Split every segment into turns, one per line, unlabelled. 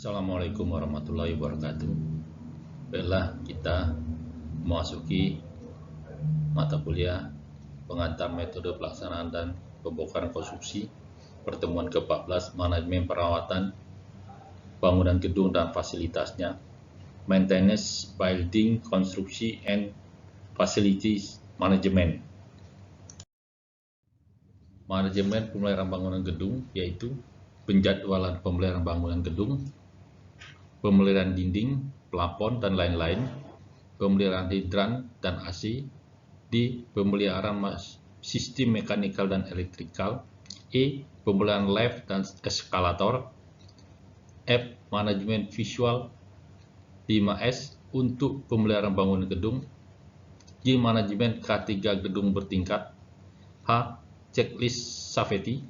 Assalamualaikum warahmatullahi wabarakatuh. Baiklah, kita memasuki mata kuliah pengantar metode pelaksanaan dan pembongkaran konstruksi pertemuan ke-14 manajemen perawatan bangunan gedung dan fasilitasnya, maintenance, building, konstruksi, and facilities management. Manajemen pemeliharaan bangunan gedung yaitu penjadwalan pemeliharaan bangunan gedung, pemeliharaan dinding, plafon, dan lain-lain, pemeliharaan hidran dan AC, D. Pemeliharaan sistem mekanikal dan elektrikal, E. Pemeliharaan lift dan eskalator, F. Manajemen visual 5S untuk pemeliharaan bangunan gedung, G. Manajemen K3 gedung bertingkat, H. Checklist safety,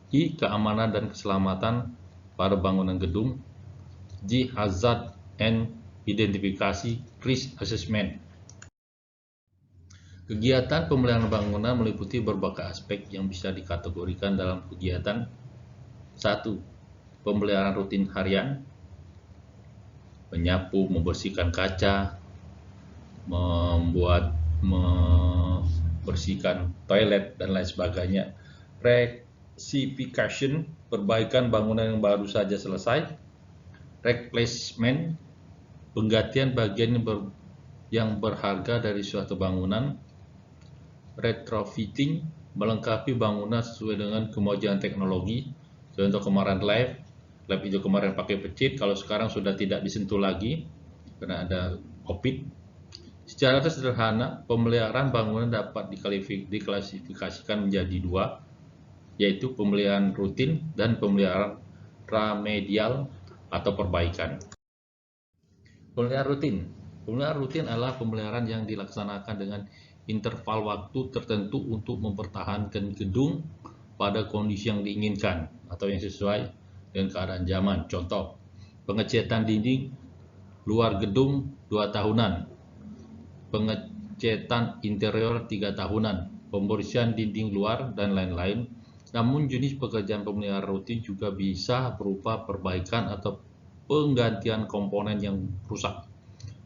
I. Keamanan dan keselamatan pada bangunan gedung, J. Hazard and identifikasi risk assessment. Kegiatan pemeliharaan bangunan meliputi berbagai aspek yang bisa dikategorikan dalam kegiatan 1. Pemeliharaan rutin harian, menyapu, membersihkan kaca, membersihkan toilet, dan lain sebagainya. Rectification, perbaikan bangunan yang baru saja selesai. Replacement, penggantian bagian yang berharga dari suatu bangunan. Retrofitting, melengkapi bangunan sesuai dengan kemajuan teknologi. Contoh kemarin lab itu kemarin pakai pecit, kalau sekarang sudah tidak disentuh lagi karena ada COVID. Secara sederhana, pemeliharaan bangunan dapat diklasifikasikan menjadi dua, yaitu pemeliharaan rutin dan pemeliharaan remedial atau perbaikan. Pemeliharaan rutin adalah pemeliharaan yang dilaksanakan dengan interval waktu tertentu untuk mempertahankan gedung pada kondisi yang diinginkan atau yang sesuai dengan keadaan zaman. Contoh, pengecatan dinding luar gedung 2 tahunan, pengecatan interior 3 tahunan, pembersihan dinding luar, dan lain-lain. Namun jenis pekerjaan pemeliharaan rutin juga bisa berupa perbaikan atau penggantian komponen yang rusak.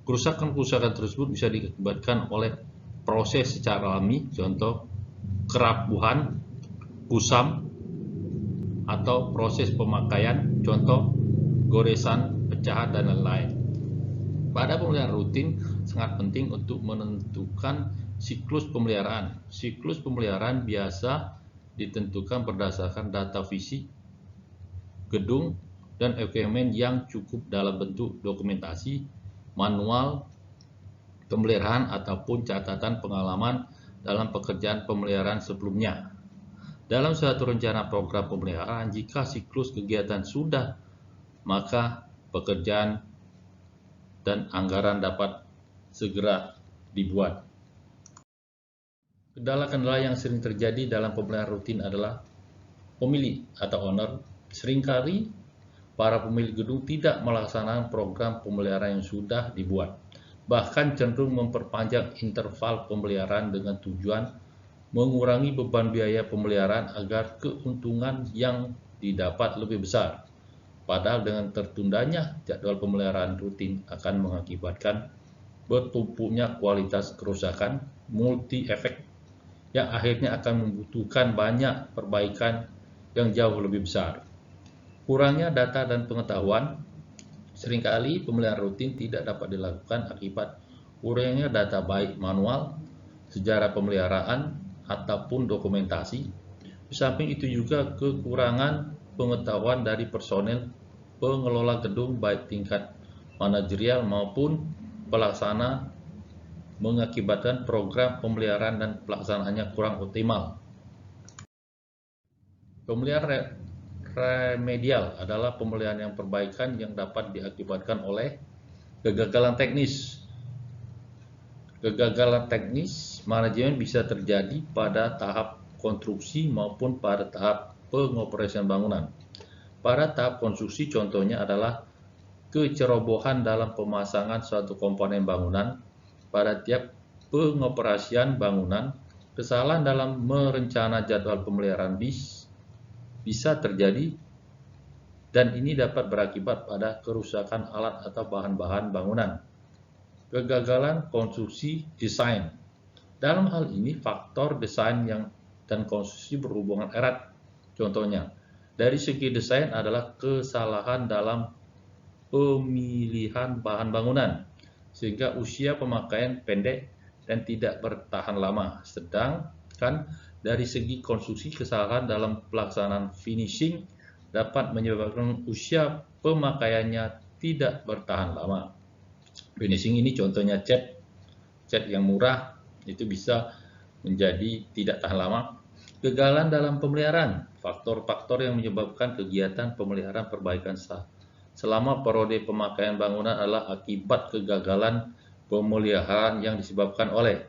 Kerusakan-kerusakan tersebut bisa diakibatkan oleh proses secara alami, contoh kerapuhan, kusam, atau proses pemakaian, contoh goresan, pecahan, dan lain-lain. Pada pemeliharaan rutin sangat penting untuk menentukan siklus pemeliharaan. Siklus pemeliharaan biasa ditentukan berdasarkan data fisik gedung dan equipment yang cukup dalam bentuk dokumentasi, manual pemeliharaan, ataupun catatan pengalaman dalam pekerjaan pemeliharaan sebelumnya. Dalam suatu rencana program pemeliharaan, jika siklus kegiatan sudah, maka pekerjaan dan anggaran dapat segera dibuat. Kendala-kendala yang sering terjadi dalam pemeliharaan rutin adalah pemilik atau owner. Seringkali para pemilik gedung tidak melaksanakan program pemeliharaan yang sudah dibuat, bahkan cenderung memperpanjang interval pemeliharaan dengan tujuan mengurangi beban biaya pemeliharaan agar keuntungan yang didapat lebih besar. Padahal dengan tertundanya jadwal pemeliharaan rutin akan mengakibatkan bertumpuknya kualitas kerusakan multi efek yang akhirnya akan membutuhkan banyak perbaikan yang jauh lebih besar. Kurangnya data dan pengetahuan, seringkali pemeliharaan rutin tidak dapat dilakukan akibat kurangnya data baik manual, sejarah pemeliharaan, ataupun dokumentasi. Di samping itu juga kekurangan pengetahuan dari personel pengelola gedung baik tingkat manajerial maupun pelaksana mengakibatkan program pemeliharaan dan pelaksanaannya kurang optimal. Pemeliharaan remedial adalah pemeliharaan yang perbaikan yang dapat diakibatkan oleh kegagalan teknis. Kegagalan teknis manajemen bisa terjadi pada tahap konstruksi maupun pada tahap pengoperasian bangunan. Pada tahap konstruksi contohnya adalah kecerobohan dalam pemasangan suatu komponen bangunan. Pada tiap pengoperasian bangunan, kesalahan dalam merencana jadwal pemeliharaan bisa terjadi dan ini dapat berakibat pada kerusakan alat atau bahan-bahan bangunan. Kegagalan konstruksi desain. Dalam hal ini, faktor desain dan konstruksi berhubungan erat. Contohnya, dari segi desain adalah kesalahan dalam pemilihan bahan bangunan, sehingga usia pemakaian pendek dan tidak bertahan lama. Sedangkan dari segi konstruksi, kesalahan dalam pelaksanaan finishing dapat menyebabkan usia pemakaiannya tidak bertahan lama. Finishing ini contohnya cat yang murah itu bisa menjadi tidak tahan lama. Kegagalan dalam pemeliharaan, faktor-faktor yang menyebabkan kegiatan pemeliharaan perbaikan selama periode pemakaian bangunan adalah akibat kegagalan pemeliharaan yang disebabkan oleh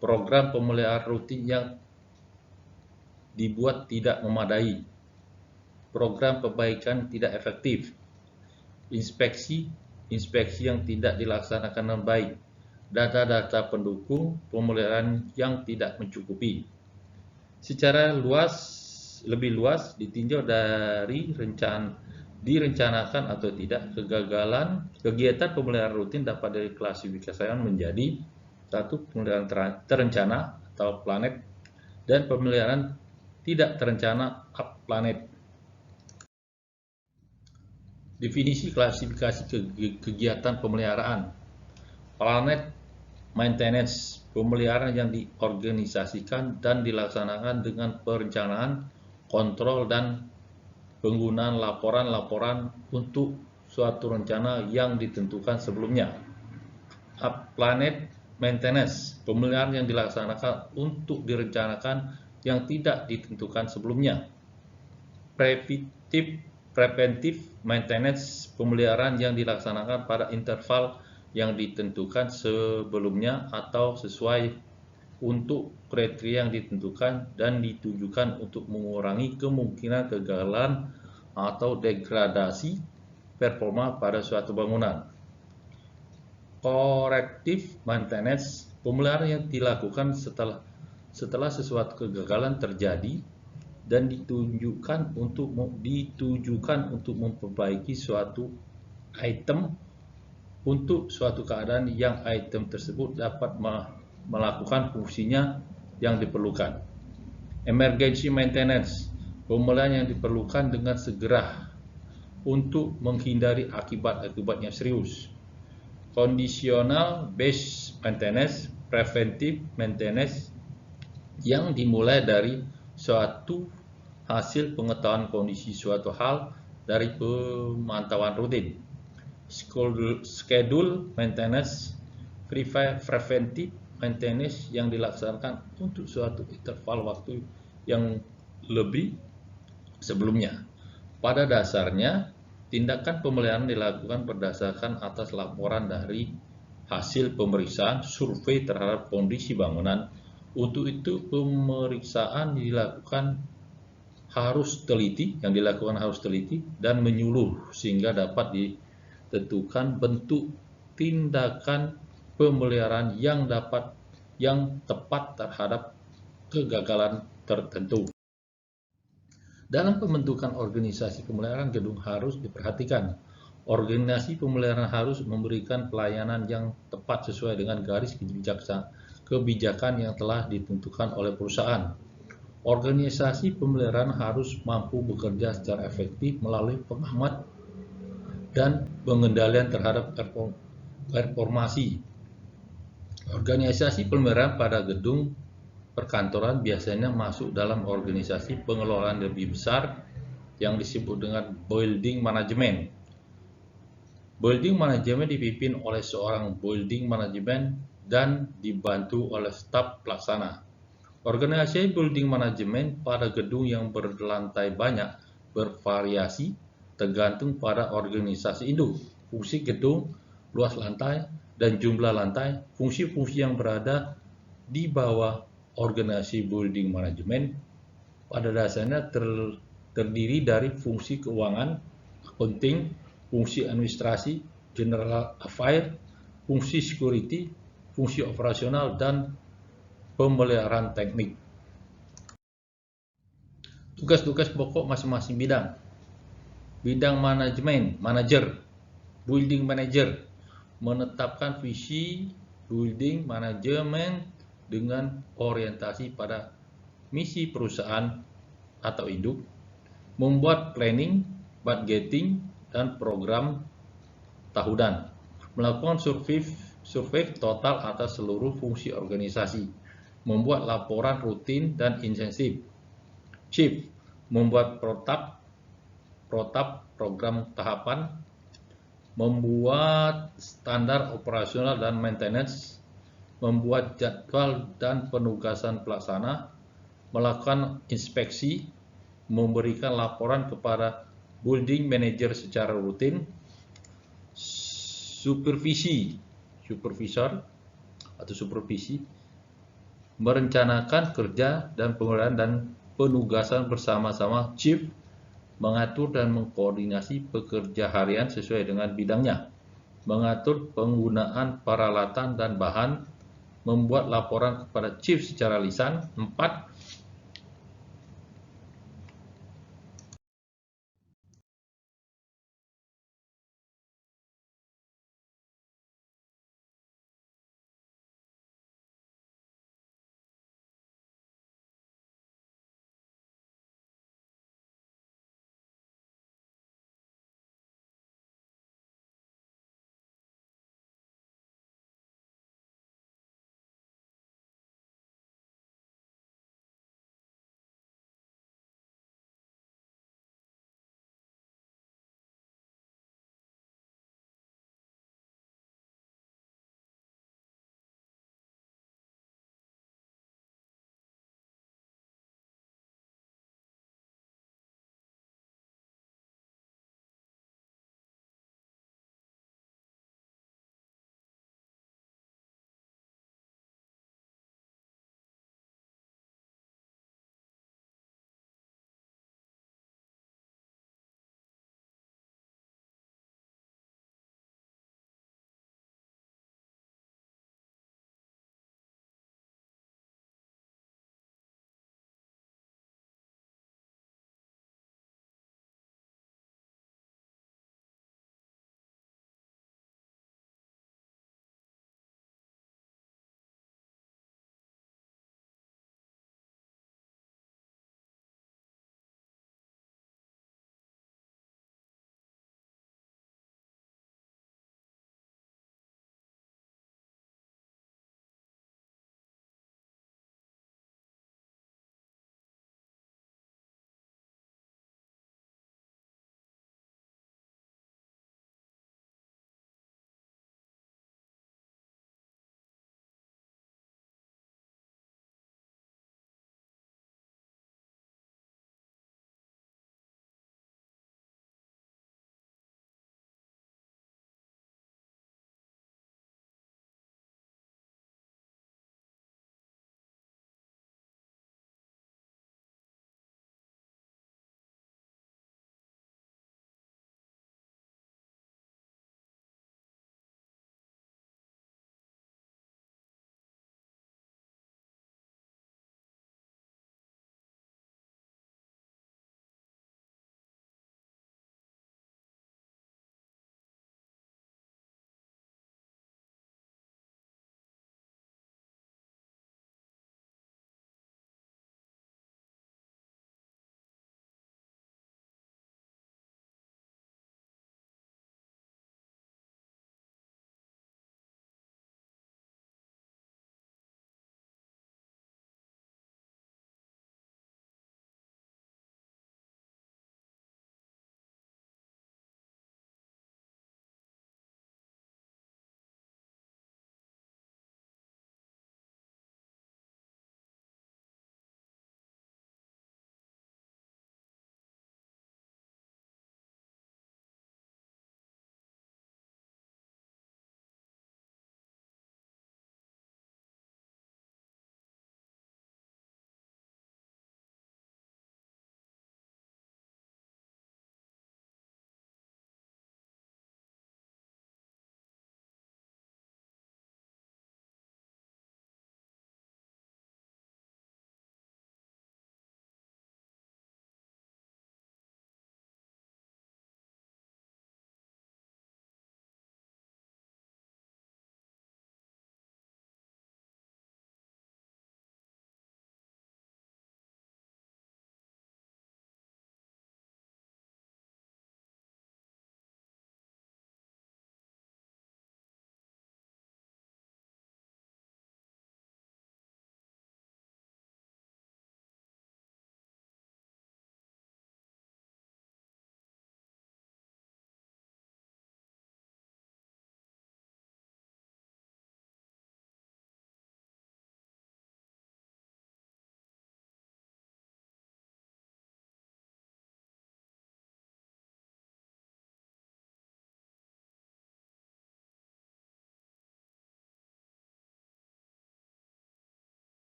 program pemeliharaan rutin yang dibuat tidak memadai, program perbaikan tidak efektif, inspeksi yang tidak dilaksanakan dengan baik, data-data pendukung pemeliharaan yang tidak mencukupi. Secara lebih luas ditinjau dari direncanakan atau tidak, kegiatan pemeliharaan rutin dapat diklasifikasikan menjadi satu, pemeliharaan terencana atau planet, dan pemeliharaan tidak terencana planet. Definisi klasifikasi kegiatan pemeliharaan. Planet maintenance, pemeliharaan yang diorganisasikan dan dilaksanakan dengan perencanaan, kontrol, dan penggunaan laporan-laporan untuk suatu rencana yang ditentukan sebelumnya. Planet maintenance, pemeliharaan yang dilaksanakan untuk direncanakan yang tidak ditentukan sebelumnya. Preventive maintenance, pemeliharaan yang dilaksanakan pada interval yang ditentukan sebelumnya atau sesuai untuk kriteria yang ditentukan dan ditujukan untuk mengurangi kemungkinan kegagalan atau degradasi performa pada suatu bangunan. Corrective maintenance, pemeliharaan yang dilakukan setelah sesuatu kegagalan terjadi dan ditujukan untuk memperbaiki suatu item untuk suatu keadaan yang item tersebut dapat melakukan fungsinya yang diperlukan. Emergency maintenance, pemeliharaan yang diperlukan dengan segera untuk menghindari akibat-akibat yang serius. Conditional based maintenance, preventive maintenance yang dimulai dari suatu hasil pengetahuan kondisi suatu hal dari pemantauan rutin. Schedule maintenance, preventive maintenance yang dilaksanakan untuk suatu interval waktu yang lebih sebelumnya. Pada dasarnya, tindakan pemeliharaan dilakukan berdasarkan atas laporan dari hasil pemeriksaan survei terhadap kondisi bangunan. Untuk itu, pemeriksaan harus teliti dan menyeluruh sehingga dapat ditentukan bentuk tindakan pemeliharaan yang tepat terhadap kegagalan tertentu. Dalam pembentukan organisasi pemeliharaan gedung harus diperhatikan. Organisasi pemeliharaan harus memberikan pelayanan yang tepat sesuai dengan garis kebijakan yang telah ditentukan oleh perusahaan. Organisasi pemeliharaan harus mampu bekerja secara efektif melalui pengamat dan pengendalian terhadap performasi. Organisasi pemeliharaan pada gedung perkantoran biasanya masuk dalam organisasi pengelolaan lebih besar yang disebut dengan building management. Building management dipimpin oleh seorang building management dan dibantu oleh staf pelaksana. Organisasi building management pada gedung yang berlantai banyak bervariasi tergantung pada organisasi induk, fungsi gedung, luas lantai, dan jumlah lantai. Fungsi-fungsi yang berada di bawah organisasi building management pada dasarnya terdiri dari fungsi keuangan, accounting, fungsi administrasi, general affairs, fungsi security, fungsi operasional, dan pemeliharaan teknik. Tugas-tugas pokok masing-masing bidang. Bidang manajemen, building manager, menetapkan visi building manajemen dengan orientasi pada misi perusahaan atau induk, membuat planning, budgeting, dan program tahunan, melakukan survei total atas seluruh fungsi organisasi, membuat laporan rutin dan insentif. Chief, membuat protap program tahapan, membuat standar operasional dan maintenance, membuat jadwal dan penugasan pelaksana, melakukan inspeksi, memberikan laporan kepada building manager secara rutin, supervisi, merencanakan kerja dan pengelolaan dan penugasan bersama-sama chief, mengatur dan mengkoordinasi pekerja harian sesuai dengan bidangnya, mengatur penggunaan peralatan dan bahan, membuat laporan kepada chief secara lisan. 4.